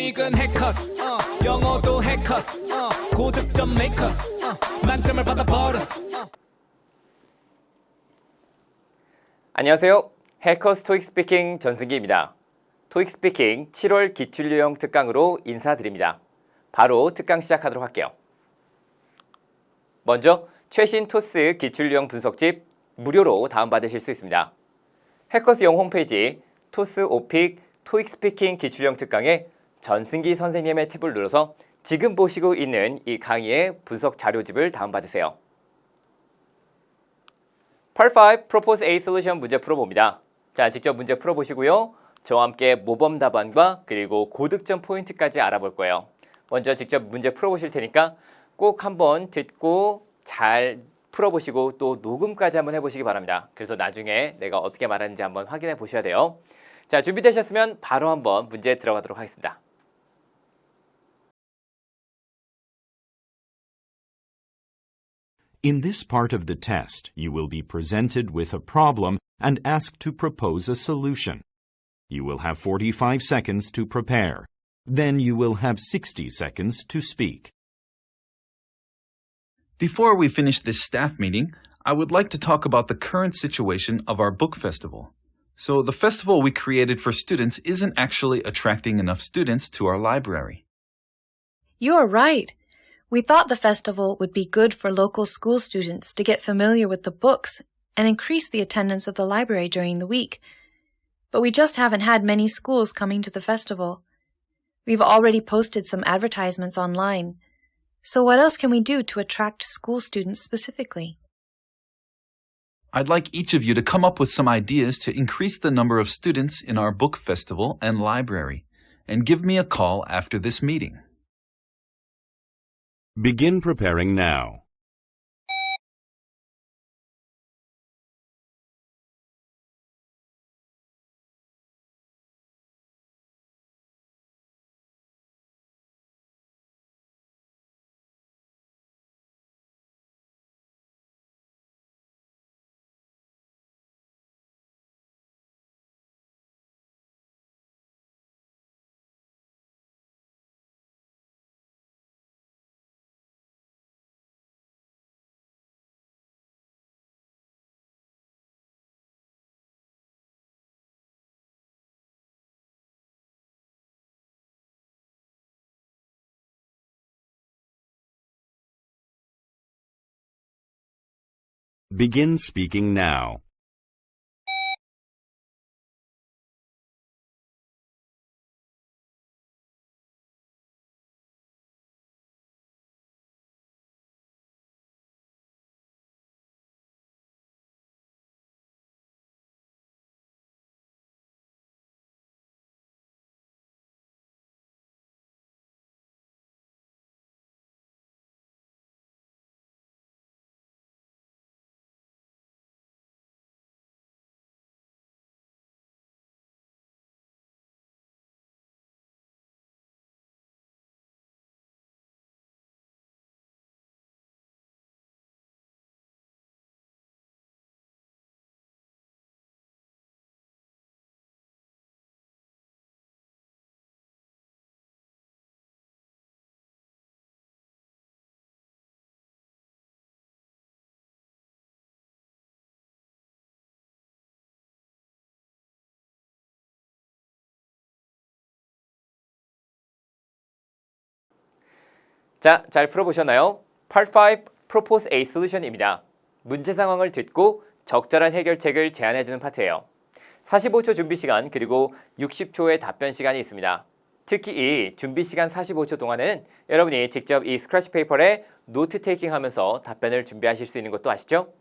토익은 해커스 영어도 해커스 고득점 메이커스 만점을 받아버렸어. 안녕하세요. 해커스 토익 스피킹 전승기입니다. 토익 스피킹 7월 기출 유형 특강으로 인사드립니다. 바로 특강 시작하도록 할게요. 먼저 최신 토스 기출 유형 분석집 무료로 다운받으실 수 있습니다. 해커스 영 홈페이지 토스 오픽 토익 스피킹 기출 유형 특강에 전승기 선생님의 탭을 눌러서 지금 보시고 있는 이 강의의 분석 자료집을 다운받으세요. Part 5 Propose A Solution 문제 풀어봅니다. 자, 직접 문제 풀어보시고요. 저와 함께 모범 답안과 그리고 고득점 포인트까지 알아볼 거예요. 먼저 직접 문제 풀어보실 테니까 꼭 한번 듣고 잘 풀어보시고 또 녹음까지 한번 해보시기 바랍니다. 그래서 나중에 내가 어떻게 말하는지 한번 확인해 보셔야 돼요. 자, 준비되셨으면 바로 한번 문제 들어가도록 하겠습니다. In this part of the test, you will be presented with a problem and asked to propose a solution. You will have 45 seconds to prepare. Then you will have 60 seconds to speak. Before we finish this staff meeting, I would like to talk about the current situation of our book festival. So the festival we created for students isn't actually attracting enough students to our library. You are right. We thought the festival would be good for local school students to get familiar with the books and increase the attendance of the library during the week. But we just haven't had many schools coming to the festival. We've already posted some advertisements online. So what else can we do to attract school students specifically? I'd like each of you to come up with some ideas to increase the number of students in our book festival and library, and give me a call after this meeting. Begin preparing now. Begin speaking now. 자, 잘 풀어보셨나요? Part 5 Propose A Solution입니다. 문제 상황을 듣고 적절한 해결책을 제안해주는 파트예요. 45초 준비 시간 그리고 60초의 답변 시간이 있습니다. 특히 이 준비 시간 45초 동안에는 여러분이 직접 이 스크래치 페이퍼에 노트 테이킹 하면서 답변을 준비하실 수 있는 것도 아시죠?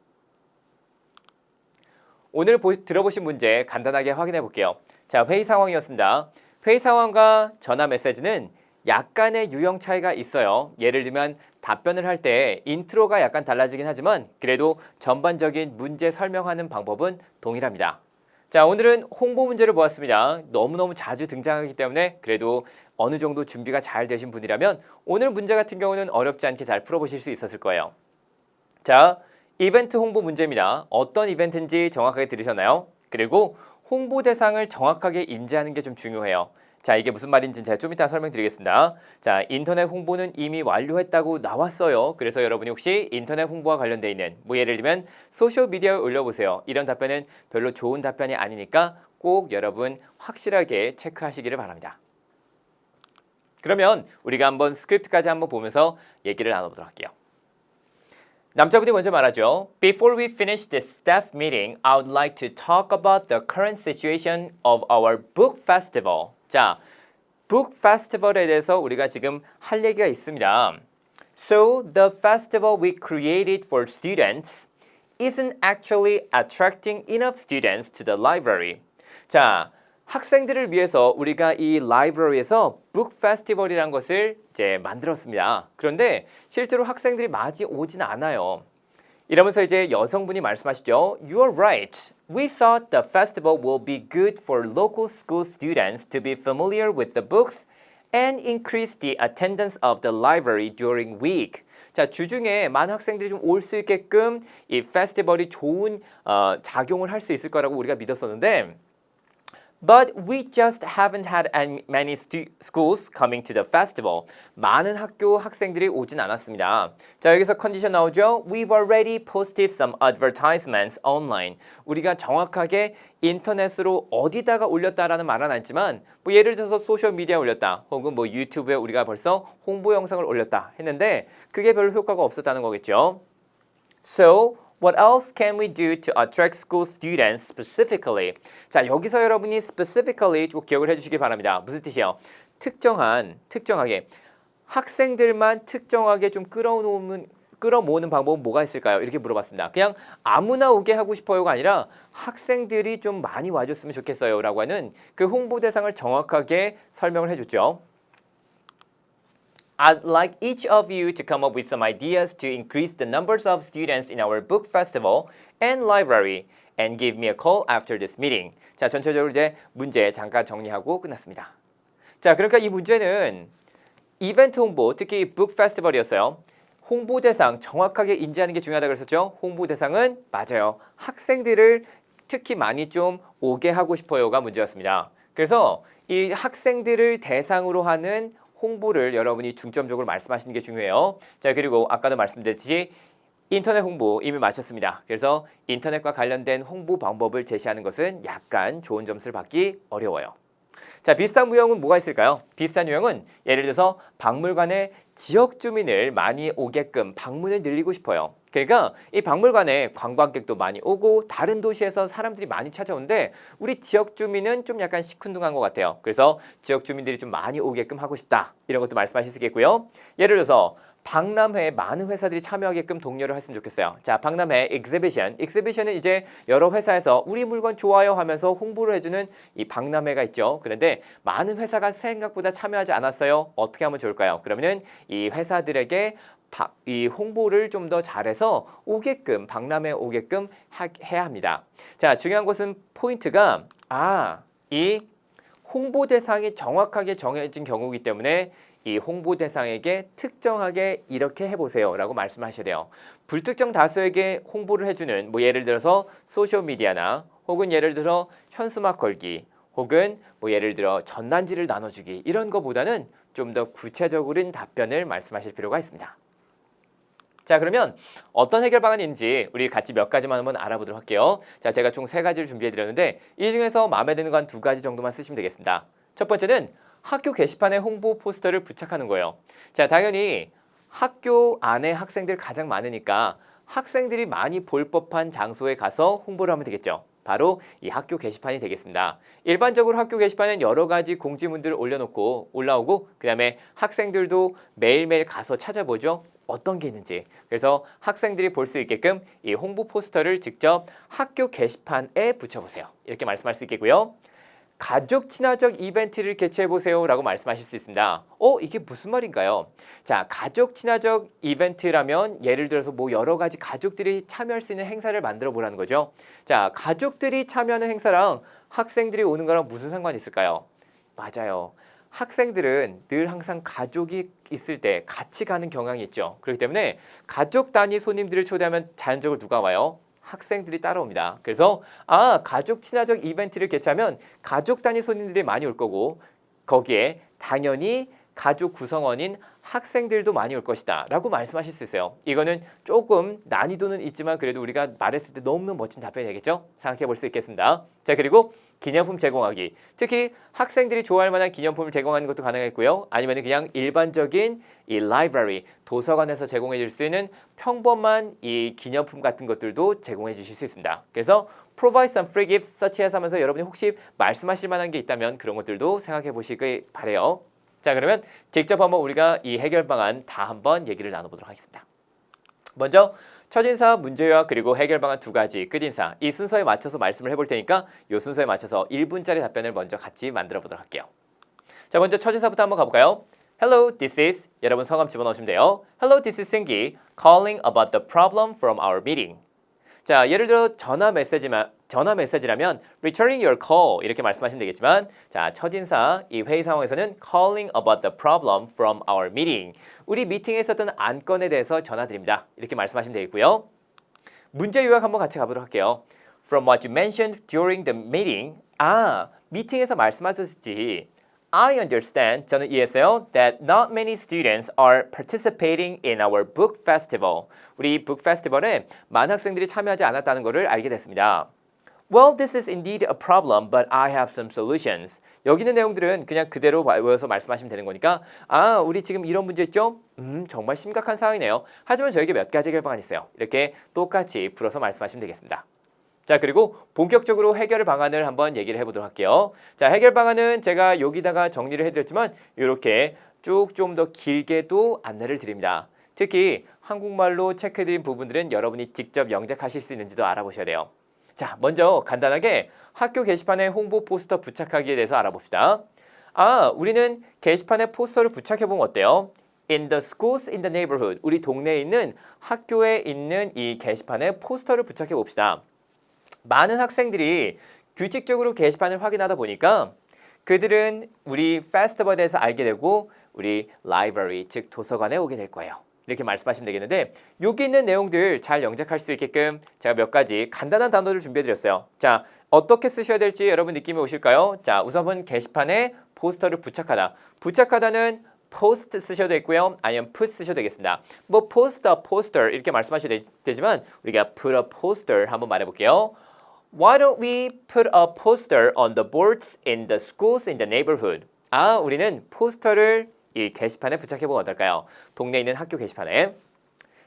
오늘 들어보신 문제 간단하게 확인해 볼게요. 자, 회의 상황이었습니다. 회의 상황과 전화 메시지는 약간의 유형 차이가 있어요. 예를 들면 답변을 할 때 인트로가 약간 달라지긴 하지만 그래도 전반적인 문제 설명하는 방법은 동일합니다. 자, 오늘은 홍보 문제를 보았습니다. 너무너무 자주 등장하기 때문에 그래도 어느 정도 준비가 잘 되신 분이라면 오늘 문제 같은 경우는 어렵지 않게 잘 풀어보실 수 있었을 거예요. 자, 이벤트 홍보 문제입니다. 어떤 이벤트인지 정확하게 들으셨나요? 그리고 홍보 대상을 정확하게 인지하는 게 좀 중요해요. 자, 이게 무슨 말인지 제가 좀 이따 설명드리겠습니다. 자, 인터넷 홍보는 이미 완료했다고 나왔어요. 그래서 여러분이 혹시 인터넷 홍보와 관련돼 있는 뭐 예를 들면 소셜미디어에 올려보세요. 이런 답변은 별로 좋은 답변이 아니니까 꼭 여러분 확실하게 체크하시기를 바랍니다. 그러면 우리가 한번 스크립트까지 한번 보면서 얘기를 나눠보도록 할게요. 남자분이 먼저 말하죠. Before we finish this staff meeting, I would like to talk about the current situation of our book festival. 자, book festival에 대해서 우리가 지금 할 얘기가 있습니다. So, the festival we created for students isn't actually attracting enough students to the library. 자, 학생들을 위해서 우리가 이 라이브러리에서 북 페스티벌이라는 것을 이제 만들었습니다. 그런데 실제로 학생들이 많이 오진 않아요. 이러면서 이제 여성분이 말씀하시죠. You're right. We thought the festival will be good for local school students to be familiar with the books and increase the attendance of the library during week. 자, 주중에 많은 학생들이 좀 올 수 있게끔 이 페스티벌이 좋은 작용을 할 수 있을 거라고 우리가 믿었었는데 But we just haven't had many schools coming to the festival. 많은 학교 학생들이 오진 않았습니다. 자, 여기서 컨디션 나오죠. We've already posted some advertisements online. 우리가 정확하게 인터넷으로 어디다가 올렸다라는 말은 아니지만 뭐 예를 들어서 소셜미디어에 올렸다 혹은 뭐 유튜브에 우리가 벌써 홍보 영상을 올렸다 했는데 그게 별로 효과가 없었다는 거겠죠. So, what else can we do to attract school students specifically? 자, 여기서 여러분이 specifically 좀 기억을 해주시기 바랍니다. 무슨 뜻이에요? 특정하게 학생들만 특정하게 좀 끌어모으는 방법은 뭐가 있을까요? 이렇게 물어봤습니다. 그냥 아무나 오게 하고 싶어요가 아니라 학생들이 좀 많이 와줬으면 좋겠어요 라고 하는 그 홍보 대상을 정확하게 설명을 해줬죠. I'd like each of you to come up with some ideas to increase the numbers of students in our book festival and library and give me a call after this meeting. 자, 전체적으로 이제 문제 잠깐 정리하고 끝났습니다. 자, 그러니까 이 문제는 이벤트 홍보, 특히 북 페스티벌이었어요. 홍보 대상 정확하게 인지하는 게 중요하다고 그랬었죠. 홍보 대상은 맞아요. 학생들을 특히 많이 좀 오게 하고 싶어요가 문제였습니다. 그래서 이 학생들을 대상으로 하는 홍보를 여러분이 중점적으로 말씀하시는 게 중요해요. 자, 그리고 아까도 말씀드렸듯이 인터넷 홍보 이미 마쳤습니다. 그래서 인터넷과 관련된 홍보 방법을 제시하는 것은 약간 좋은 점수를 받기 어려워요. 자, 비슷한 유형은 뭐가 있을까요? 비슷한 유형은 예를 들어서 박물관에 지역 주민을 많이 오게끔 방문을 늘리고 싶어요. 그러니까 이 박물관에 관광객도 많이 오고 다른 도시에서 사람들이 많이 찾아오는데 우리 지역 주민은 좀 약간 시큰둥한 것 같아요. 그래서 지역 주민들이 좀 많이 오게끔 하고 싶다. 이런 것도 말씀하실 수 있겠고요. 예를 들어서 박람회에 많은 회사들이 참여하게끔 독려를 했으면 좋겠어요. 자, 박람회 익스비션은 이제 여러 회사에서 우리 물건 좋아요 하면서 홍보를 해주는 이 박람회가 있죠. 그런데 많은 회사가 생각보다 참여하지 않았어요. 어떻게 하면 좋을까요? 그러면은 이 회사들에게 이 홍보를 좀 더 잘해서 오게끔 박람회에 오게끔 해야 합니다. 자, 중요한 것은 포인트가 이 홍보 대상이 정확하게 정해진 경우이기 때문에 이 홍보 대상에게 특정하게 이렇게 해보세요 라고 말씀하셔야 돼요. 불특정 다수에게 홍보를 해주는 뭐 예를 들어서 소셜미디어나 혹은 예를 들어 현수막 걸기 혹은 뭐 예를 들어 전단지를 나눠주기 이런 거보다는 좀 더 구체적인 답변을 말씀하실 필요가 있습니다. 자, 그러면 어떤 해결 방안이 있는지 우리 같이 몇 가지만 한번 알아보도록 할게요. 자, 제가 총 3가지를 준비해드렸는데 이 중에서 마음에 드는 건 2가지 정도만 쓰시면 되겠습니다. 첫 번째는 학교 게시판에 홍보 포스터를 부착하는 거예요. 자, 당연히 학교 안에 학생들 가장 많으니까 학생들이 많이 볼 법한 장소에 가서 홍보를 하면 되겠죠. 바로 이 학교 게시판이 되겠습니다. 일반적으로 학교 게시판은 여러 가지 공지문들을 올라오고 그 다음에 학생들도 매일매일 가서 찾아보죠. 어떤 게 있는지. 그래서 학생들이 볼 수 있게끔 이 홍보 포스터를 직접 학교 게시판에 붙여보세요. 이렇게 말씀할 수 있겠고요. 가족 친화적 이벤트를 개최해보세요 라고 말씀하실 수 있습니다. 이게 무슨 말인가요? 자, 가족 친화적 이벤트라면 예를 들어서 뭐 여러 가지 가족들이 참여할 수 있는 행사를 만들어 보라는 거죠. 자, 가족들이 참여하는 행사랑 학생들이 오는 거랑 무슨 상관이 있을까요? 맞아요. 학생들은 늘 항상 가족이 있을 때 같이 가는 경향이 있죠. 그렇기 때문에 가족 단위 손님들을 초대하면 자연적으로 누가 와요? 학생들이 따라옵니다. 그래서 가족 친화적 이벤트를 개최하면 가족 단위 손님들이 많이 올 거고 거기에 당연히 가족 구성원인 학생들도 많이 올 것이다 라고 말씀하실 수 있어요. 이거는 조금 난이도는 있지만 그래도 우리가 말했을 때 너무너무 멋진 답변이 되겠죠? 생각해 볼 수 있겠습니다. 자, 그리고 기념품 제공하기. 특히 학생들이 좋아할 만한 기념품을 제공하는 것도 가능했고요. 아니면 그냥 일반적인 이 library, 도서관에서 제공해 줄 수 있는 평범한 이 기념품 같은 것들도 제공해 주실 수 있습니다. 그래서 provide some free gifts such as 하면서 여러분이 혹시 말씀하실 만한 게 있다면 그런 것들도 생각해 보시길 바래요. 자, 그러면 직접 한번 우리가 이 해결 방안 다 한번 얘기를 나눠보도록 하겠습니다. 먼저 첫인사, 문제요약 그리고 해결 방안 두 가지, 끝인사 이 순서에 맞춰서 말씀을 해볼 테니까 이 순서에 맞춰서 1분짜리 답변을 먼저 같이 만들어 보도록 할게요. 자, 먼저 첫인사부터 한번 가볼까요? Hello, this is 여러분 성함 집어넣으시면 돼요. Hello, this is 승기 calling about the problem from our meeting. 자, 예를 들어 전화 메시지라면 returning your call 이렇게 말씀하시면 되겠지만 자, 첫인사 이 회의 상황에서는 calling about the problem from our meeting. 우리 미팅에 있었던 안건에 대해서 전화드립니다. 이렇게 말씀하시면 되겠고요. 문제 요약 한번 같이 가보도록 할게요. From what you mentioned during the meeting. 미팅에서 말씀하셨지. I understand, 저는 이해했어요, that not many students are participating in our book festival. 우리 book festival에 많은 학생들이 참여하지 않았다는 것을 알게 됐습니다. Well, this is indeed a problem, but I have some solutions. 여기 있는 내용들은 그냥 그대로 외워서 말씀하시면 되는 거니까 우리 지금 이런 문제 있죠? 정말 심각한 상황이네요. 하지만 저에게 몇 가지 해결 방안이 있어요. 이렇게 똑같이 풀어서 말씀하시면 되겠습니다. 자, 그리고 본격적으로 해결 방안을 한번 얘기를 해보도록 할게요. 자, 해결 방안은 제가 여기다가 정리를 해드렸지만 이렇게 쭉 좀 더 길게도 안내를 드립니다. 특히 한국말로 체크해드린 부분들은 여러분이 직접 영작하실 수 있는지도 알아보셔야 돼요. 자, 먼저 간단하게 학교 게시판에 홍보 포스터 부착하기에 대해서 알아봅시다. 우리는 게시판에 포스터를 부착해보면 어때요? In the schools in the neighborhood. 우리 동네에 있는 학교에 있는 이 게시판에 포스터를 부착해봅시다. 많은 학생들이 규칙적으로 게시판을 확인하다 보니까 그들은 우리 페스티벌에 대해서 알게 되고 우리 library, 즉 도서관에 오게 될 거예요. 이렇게 말씀하시면 되겠는데 여기 있는 내용들 잘 영작할 수 있게끔 제가 몇 가지 간단한 단어를 준비해드렸어요. 자, 어떻게 쓰셔야 될지 여러분 느낌이 오실까요? 자, 우선은 게시판에 포스터를 부착하다. 부착하다는 post 쓰셔도 되고요. 아니면 put 쓰셔도 되겠습니다. 뭐 poster 이렇게 말씀하셔도 되지만 우리가 put a poster 한번 말해볼게요. Why don't we put a poster on the boards in the schools in the neighborhood? 우리는 포스터를 이 게시판에 부착해보면 어떨까요? 동네에 있는 학교 게시판에.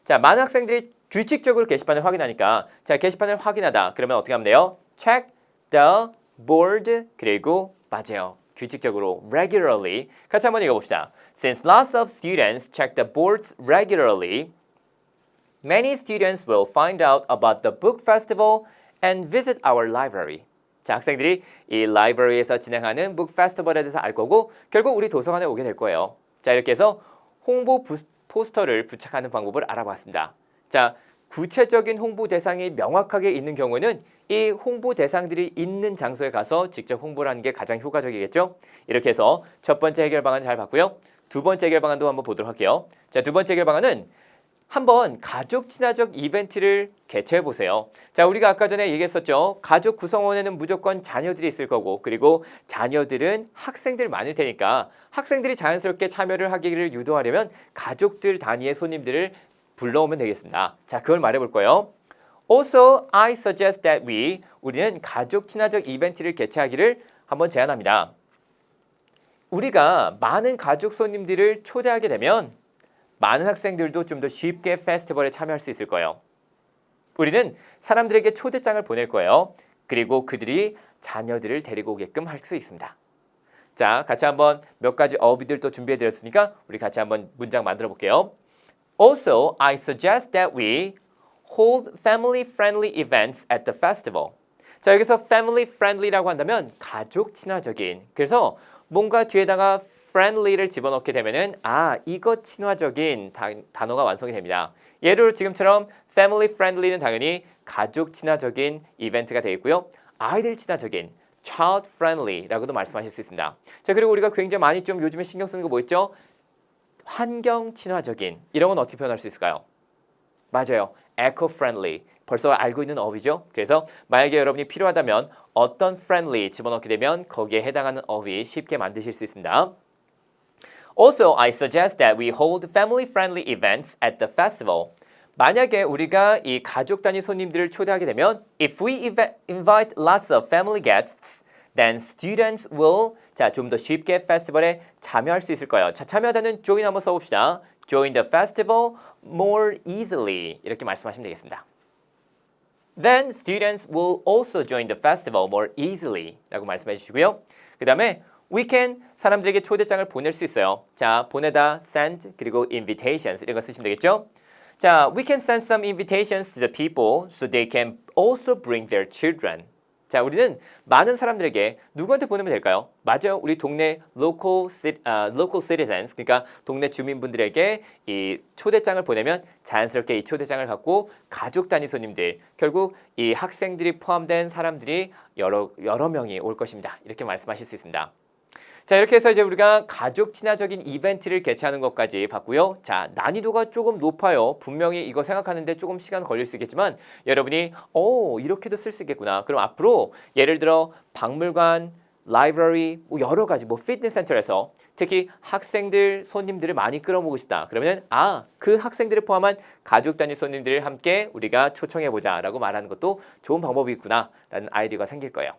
자, 많은 학생들이 규칙적으로 게시판을 확인하니까 자, 게시판을 확인하다. 그러면 어떻게 하면 돼요? Check the board. 그리고 맞아요. 규칙적으로 regularly. 같이 한번 읽어봅시다. Since lots of students check the boards regularly, many students will find out about the book festival and visit our library. 자, 학생들이 이 라이브러리에서 진행하는 북 페스티벌에 대해서 알 거고 결국 우리 도서관에 오게 될 거예요. 자, 이렇게 해서 홍보 포스터를 부착하는 방법을 알아봤습니다. 자, 구체적인 홍보 대상이 명확하게 있는 경우에는 이 홍보 대상들이 있는 장소에 가서 직접 홍보를 하는 게 가장 효과적이겠죠? 이렇게 해서 첫 번째 해결 방안 잘 봤고요. 두 번째 해결 방안도 한번 보도록 할게요. 자, 두 번째 해결 방안은 한번 가족 친화적 이벤트를 개최해 보세요. 자, 우리가 아까 전에 얘기했었죠. 가족 구성원에는 무조건 자녀들이 있을 거고 그리고 자녀들은 학생들 많을 테니까 학생들이 자연스럽게 참여를 하기를 유도하려면 가족들 단위의 손님들을 불러오면 되겠습니다. 자, 그걸 말해볼 거예요. Also, I suggest that 우리는 가족 친화적 이벤트를 개최하기를 한번 제안합니다. 우리가 많은 가족 손님들을 초대하게 되면 많은 학생들도 좀 더 쉽게 페스티벌에 참여할 수 있을 거예요. 우리는 사람들에게 초대장을 보낼 거예요. 그리고 그들이 자녀들을 데리고 오게끔 할 수 있습니다. 자, 같이 한번 몇 가지 어휘들 또 준비해드렸으니까 우리 같이 한번 문장 만들어 볼게요. Also, I suggest that we hold family-friendly events at the festival. 자, 여기서 family-friendly라고 한다면 가족 친화적인. 그래서 뭔가 뒤에다가 friendly를 집어넣게 되면은 이거 친화적인 단어가 완성이 됩니다. 예를 지금처럼 family friendly는 당연히 가족 친화적인 이벤트가 되겠고요. 아이들 친화적인 child friendly라고도 말씀하실 수 있습니다. 자, 그리고 우리가 굉장히 많이 좀 요즘에 신경 쓰는 거 뭐 있죠? 환경 친화적인 이런 건 어떻게 표현할 수 있을까요? 맞아요. eco friendly 벌써 알고 있는 어휘죠. 그래서 만약에 여러분이 필요하다면 어떤 friendly 집어넣게 되면 거기에 해당하는 어휘 쉽게 만드실 수 있습니다. Also, I suggest that we hold family-friendly events at the festival. 만약에 우리가 이 가족 단위 손님들을 초대하게 되면 if we invite lots of family guests, then students will 좀 더 쉽게 페스티벌에 참여할 수 있을 거예요. 자, 참여하다는 join 한번 써봅시다. Join the festival more easily 이렇게 말씀하시면 되겠습니다. Then students will also join the festival more easily 라고 말씀해 주시고요. 그 다음에 we can 사람들에게 초대장을 보낼 수 있어요. 자, 보내다 send 그리고 invitations 이런 거 쓰시면 되겠죠. 자, we can send some invitations to the people so they can also bring their children. 자, 우리는 많은 사람들에게 누구한테 보내면 될까요? 맞아요. 우리 동네 local citizens, 그러니까 동네 주민분들에게 이 초대장을 보내면 자연스럽게 이 초대장을 갖고 가족 단위 손님들, 결국 이 학생들이 포함된 사람들이 여러 명이 올 것입니다. 이렇게 말씀하실 수 있습니다. 자, 이렇게 해서 이제 우리가 가족 친화적인 이벤트를 개최하는 것까지 봤고요. 자, 난이도가 조금 높아요. 분명히 이거 생각하는데 조금 시간 걸릴 수 있겠지만 여러분이 이렇게도 쓸 수 있겠구나. 그럼 앞으로 예를 들어 박물관, 라이브러리, 여러 가지 피트니스 센터에서 특히 학생들, 손님들을 많이 끌어모으고 싶다. 그러면 그 학생들을 포함한 가족 단위 손님들을 함께 우리가 초청해보자 라고 말하는 것도 좋은 방법이 있구나 라는 아이디어가 생길 거예요.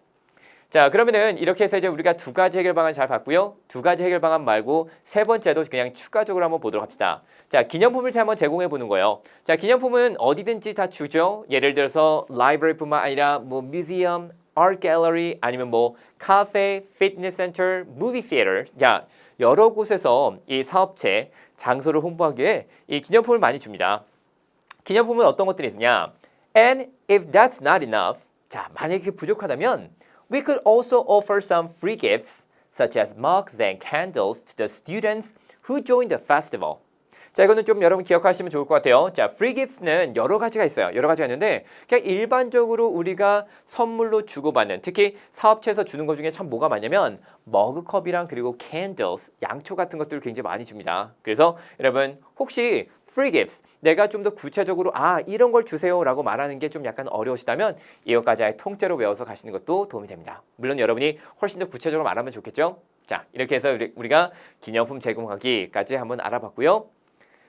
자, 그러면은 이렇게 해서 이제 우리가 두 가지 해결 방안 잘 봤고요. 두 가지 해결 방안 말고 세 번째도 그냥 추가적으로 한번 보도록 합시다. 자, 기념품을 한번 제공해 보는 거예요. 자, 기념품은 어디든지 다 주죠. 예를 들어서 라이브러리뿐만 아니라 뮤지엄, 아트 갤러리 아니면 카페, 피트니스 센터, 무비 시애터. 자, 여러 곳에서 이 사업체 장소를 홍보하기 위해 이 기념품을 많이 줍니다. 기념품은 어떤 것들이 있느냐? And if that's not enough, 자, 만약에 그게 부족하다면 we could also offer some free gifts, such as mugs and candles, to the students who join the festival. 자, 이거는 좀 여러분 기억하시면 좋을 것 같아요. 자, free gifts는 여러 가지가 있어요. 여러 가지가 있는데 그냥 일반적으로 우리가 선물로 주고받는, 특히 사업체에서 주는 것 중에 참 뭐가 많냐면 머그컵이랑 그리고 candles, 양초 같은 것들을 굉장히 많이 줍니다. 그래서 여러분 혹시 free gifts, 내가 좀 더 구체적으로 이런 걸 주세요 라고 말하는 게 좀 약간 어려우시다면 이것까지 아예 통째로 외워서 가시는 것도 도움이 됩니다. 물론 여러분이 훨씬 더 구체적으로 말하면 좋겠죠. 자, 이렇게 해서 우리가 기념품 제공하기까지 한번 알아봤고요.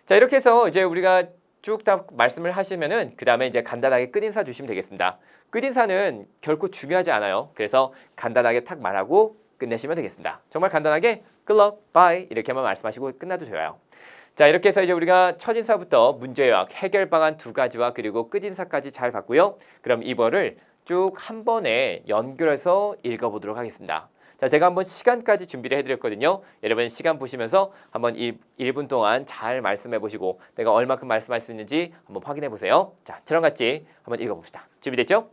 자, 이렇게 해서 이제 우리가 쭉 다 말씀을 하시면은 그 다음에 이제 간단하게 끝인사 주시면 되겠습니다. 끝인사는 결코 중요하지 않아요. 그래서 간단하게 탁 말하고 끝내시면 되겠습니다. 정말 간단하게 good luck, bye 이렇게만 말씀하시고 끝나도 좋아요. 자, 이렇게 해서 이제 우리가 첫인사부터 문제요약, 해결 방안 두 가지와 그리고 끝인사까지 잘 봤고요. 그럼 이거를 쭉 한 번에 연결해서 읽어보도록 하겠습니다. 자, 제가 한번 시간까지 준비를 해드렸거든요. 여러분 시간 보시면서 한번 1분 동안 잘 말씀해 보시고 내가 얼마큼 말씀할 수 있는지 한번 확인해 보세요. 자, 저랑 같이 한번 읽어봅시다. 준비됐죠?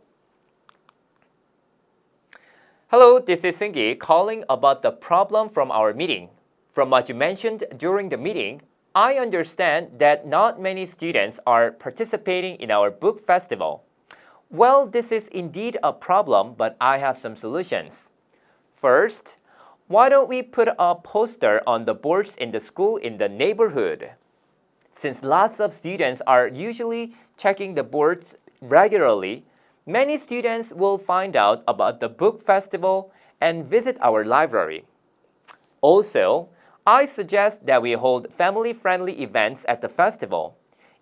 Hello, this is Seunggi calling about the problem from our meeting. From what you mentioned during the meeting, I understand that not many students are participating in our book festival. Well, this is indeed a problem, but I have some solutions. First, why don't we put a poster on the boards in the school in the neighborhood? Since lots of students are usually checking the boards regularly, many students will find out about the book festival and visit our library. Also, I suggest that we hold family-friendly events at the festival.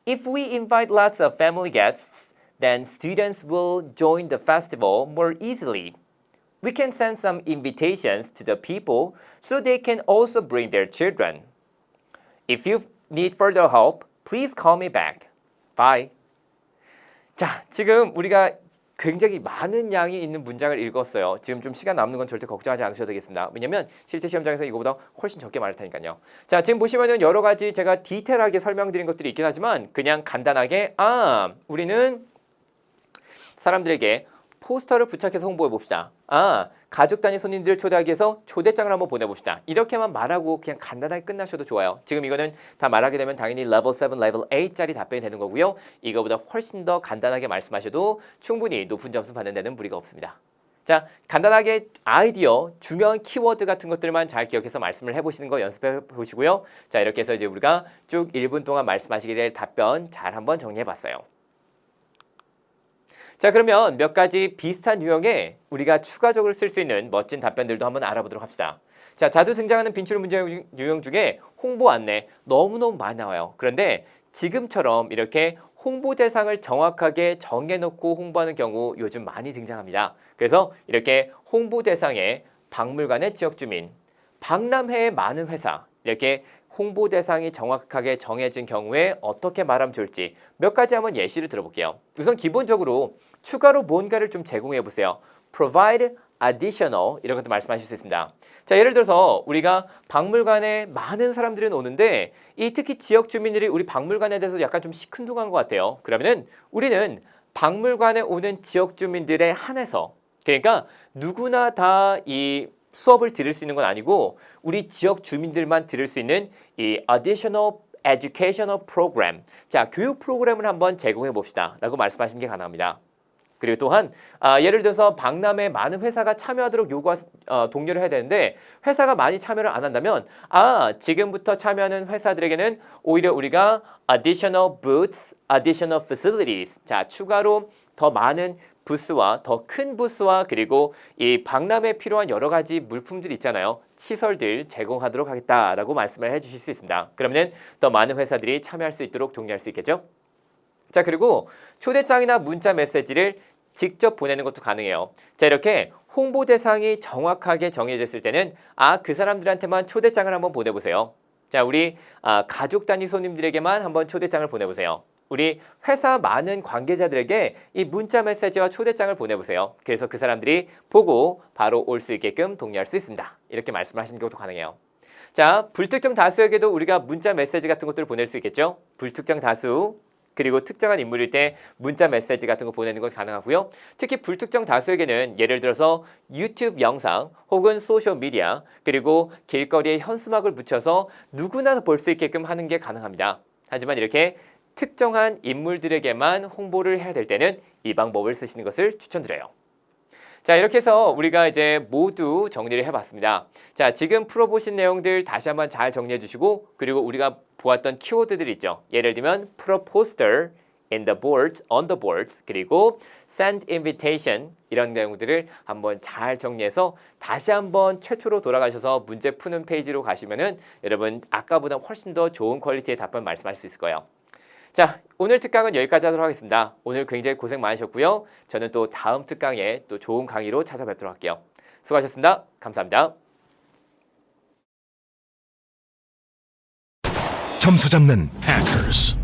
If we invite lots of family guests, then students will join the festival more easily. We can send some invitations to the people so they can also bring their children. If you need further help, please call me back. Bye. 자, 지금 우리가 굉장히 많은 양이 있는 문장을 읽었어요. 지금 좀 시간 남는 건 절대 걱정하지 않으셔도 되겠습니다. 왜냐면 실제 시험장에서 이거보다 훨씬 적게 말할 테니까요. 자, 지금 보시면은 여러 가지 제가 디테일하게 설명드린 것들이 있긴 하지만 그냥 간단하게 우리는 사람들에게 포스터를 부착해서 홍보해 봅시다. 가족 단위 손님들을 초대하기 위해서 초대장을 한번 보내봅시다. 이렇게만 말하고 그냥 간단하게 끝나셔도 좋아요. 지금 이거는 다 말하게 되면 당연히 level 7, level 8짜리 답변이 되는 거고요. 이거보다 훨씬 더 간단하게 말씀하셔도 충분히 높은 점수 받는 데는 무리가 없습니다. 자, 간단하게 아이디어, 중요한 키워드 같은 것들만 잘 기억해서 말씀을 해보시는 거 연습해 보시고요. 자, 이렇게 해서 이제 우리가 쭉 1분 동안 말씀하시게 될 답변 잘 한번 정리해 봤어요. 자, 그러면 몇 가지 비슷한 유형의 우리가 추가적으로 쓸 수 있는 멋진 답변들도 한번 알아보도록 합시다. 자, 자주 등장하는 빈출 문제 유형 중에 홍보 안내 너무너무 많이 나와요. 그런데 지금처럼 이렇게 홍보 대상을 정확하게 정해놓고 홍보하는 경우 요즘 많이 등장합니다. 그래서 이렇게 홍보 대상에 박물관의 지역 주민, 박람회의 많은 회사, 이렇게 홍보 대상이 정확하게 정해진 경우에 어떻게 말하면 좋을지 몇 가지 한번 예시를 들어볼게요. 우선 기본적으로 추가로 뭔가를 좀 제공해 보세요. provide additional 이런 것도 말씀하실 수 있습니다. 자, 예를 들어서 우리가 박물관에 많은 사람들이 오는데 이 특히 지역 주민들이 우리 박물관에 대해서 약간 좀 시큰둥한 것 같아요. 그러면은 우리는 박물관에 오는 지역 주민들에 한해서, 그러니까 누구나 다 이 수업을 들을 수 있는 건 아니고 우리 지역 주민들만 들을 수 있는 이 additional educational program, 자, 교육 프로그램을 한번 제공해 봅시다 라고 말씀하시는 게 가능합니다. 그리고 또한 예를 들어서 박람회에 많은 회사가 참여하도록 독려를 해야 되는데 회사가 많이 참여를 안 한다면 지금부터 참여하는 회사들에게는 오히려 우리가 additional booths, additional facilities, 자, 추가로 더 많은 부스와 더 큰 부스와 그리고 이 박람회에 필요한 여러 가지 물품들 있잖아요. 시설들 제공하도록 하겠다라고 말씀을 해주실 수 있습니다. 그러면 더 많은 회사들이 참여할 수 있도록 독려할 수 있겠죠. 자, 그리고 초대장이나 문자 메시지를 직접 보내는 것도 가능해요. 자, 이렇게 홍보 대상이 정확하게 정해졌을 때는 그 사람들한테만 초대장을 한번 보내보세요. 자, 우리 가족 단위 손님들에게만 한번 초대장을 보내보세요. 우리 회사 많은 관계자들에게 이 문자 메시지와 초대장을 보내보세요. 그래서 그 사람들이 보고 바로 올 수 있게끔 독려할 수 있습니다. 이렇게 말씀하시는 것도 가능해요. 자, 불특정 다수에게도 우리가 문자 메시지 같은 것들을 보낼 수 있겠죠. 불특정 다수 그리고 특정한 인물일 때 문자 메시지 같은 거 보내는 건 가능하고요. 특히 불특정 다수에게는 예를 들어서 유튜브 영상 혹은 소셜미디어 그리고 길거리에 현수막을 붙여서 누구나 볼 수 있게끔 하는 게 가능합니다. 하지만 이렇게 특정한 인물들에게만 홍보를 해야 될 때는 이 방법을 쓰시는 것을 추천드려요. 자, 이렇게 해서 우리가 이제 모두 정리를 해봤습니다. 자, 지금 풀어보신 내용들 다시 한번 잘 정리해 주시고 그리고 우리가 보았던 키워드들 있죠. 예를 들면 put a poster in the board, on the boards 그리고 send invitation 이런 내용들을 한번 잘 정리해서 다시 한번 최초로 돌아가셔서 문제 푸는 페이지로 가시면은 여러분 아까보다 훨씬 더 좋은 퀄리티의 답변 말씀할 수 있을 거예요. 자, 오늘 특강은 여기까지 하도록 하겠습니다. 오늘 굉장히 고생 많으셨고요. 저는 또 다음 특강에 또 좋은 강의로 찾아뵙도록 할게요. 수고하셨습니다. 감사합니다. 점수 잡는 Hackers.